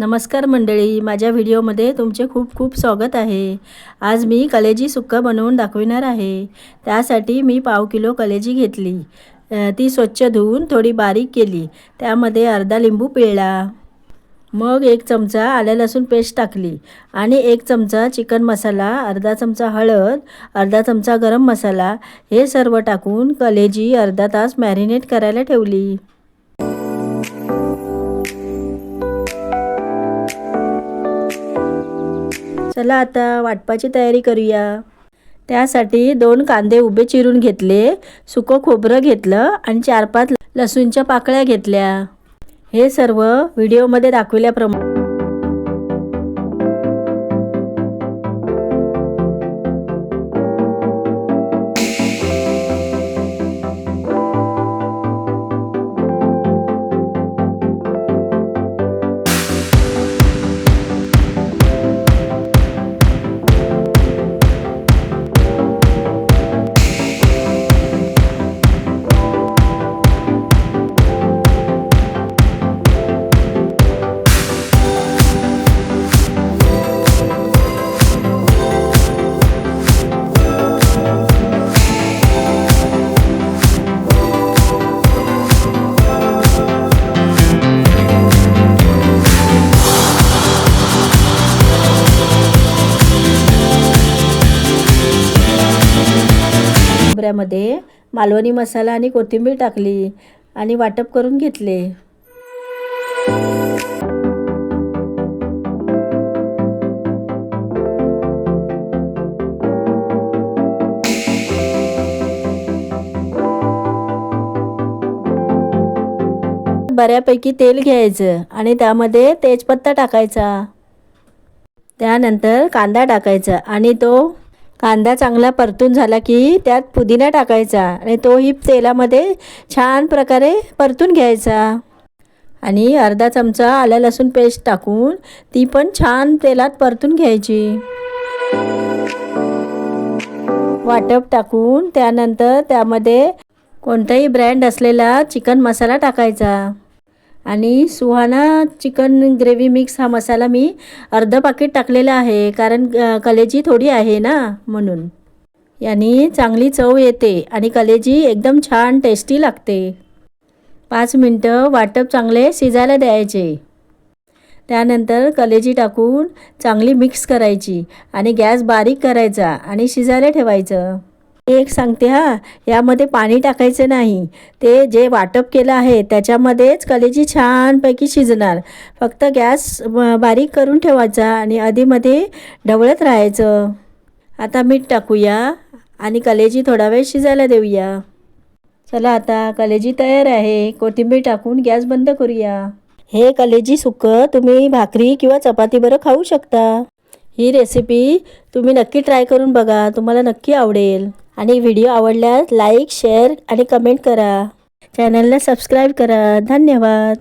नमस्कार मंडळी, माझ्या व्हिडिओमध्ये तुमचे खूप खूप स्वागत आहे। आज मी कलेजी सुक्का बनवून दाखविणार आहे। त्यासाठी मी पाव किलो कलेजी घेतली, ती स्वच्छ धुवून थोडी बारीक केली। त्यामध्ये अर्धा लिंबू पिळला, मग 1 चमचा आलं लसूण पेस्ट टाकली आणि 1 चमचा चिकन मसाला, अर्धा चमचा हळद, अर्धा चमचा गरम मसाला हे सर्व टाकून कलेजी अर्धा तास मॅरिनेट करायला ठेवली। चला आता वाटपाची तयारी करूया। त्यासाठी 2 कांदे उभे चिरून घेतले, सुकं खोबरं घेतलं आणि 4-5 लसूणच्या पाकळ्या घेतल्या। हे सर्व व्हिडिओमध्ये दाखवल्याप्रमाणे खोबऱ्यामध्ये मालवणी मसाला आणि कोथिंबीर टाकली आणि वाटप करून घेतले। बऱ्यापैकी तेल घ्यायचं आणि त्यामध्ये तेजपत्ता टाकायचा। त्यानंतर कांदा टाकायचा आणि तो कांदा चांगला परतून झाला की त्यात पुदिना टाकायचा आणि तोही तेलामध्ये छान प्रकारे परतून घ्यायचा आणि अर्धा चमचा आलं लसूण पेस्ट टाकून ती पण छान तेलात परतून घ्यायची। वाटप टाकून त्यानंतर त्यामध्ये कोणताही ब्रँड असलेला चिकन मसाला टाकायचा आणि सुहाना चिकन ग्रेव्ही मिक्स हा मसाला मी अर्ध पाकिट टाकलेला आहे, कारण कलेजी थोडी आहे ना म्हणून। यानी चांगली चव येते आणि कलेजी एकदम छान टेस्टी लागते। 5 मिनिटं वाटप चांगले शिजायला द्यायचे। त्यानंतर कलेजी टाकून चांगली मिक्स करायची आणि गॅस बारीक करायचा आणि शिजायला ठेवायचं। एक सांगते हां, यामध्ये पाणी टाकायचं नाही, ते जे वाटप केलं आहे त्याच्यामध्येच कलेजी छानपैकी शिजणार। फक्त गॅस बारीक करून ठेवायचा आणि आधीमध्ये ढवळत राहायचं। आता मीठ टाकूया आणि कलेजी थोडा वेळ शिजायला देऊया। चला आता कलेजी तयार आहे, कोथिंबीर टाकून गॅस बंद करूया। हे कलेजी सुक्कं तुम्ही भाकरी किंवा चपातीबरोबर खाऊ शकता। ही रेसिपी तुम्ही नक्की ट्राय करून बघा, तुम्हाला नक्की आवडेल। आणि व्हिडिओ आवडल्यास लाईक, शेअर आणि कमेंट करा। चॅनलला सबस्क्राईब करा। धन्यवाद।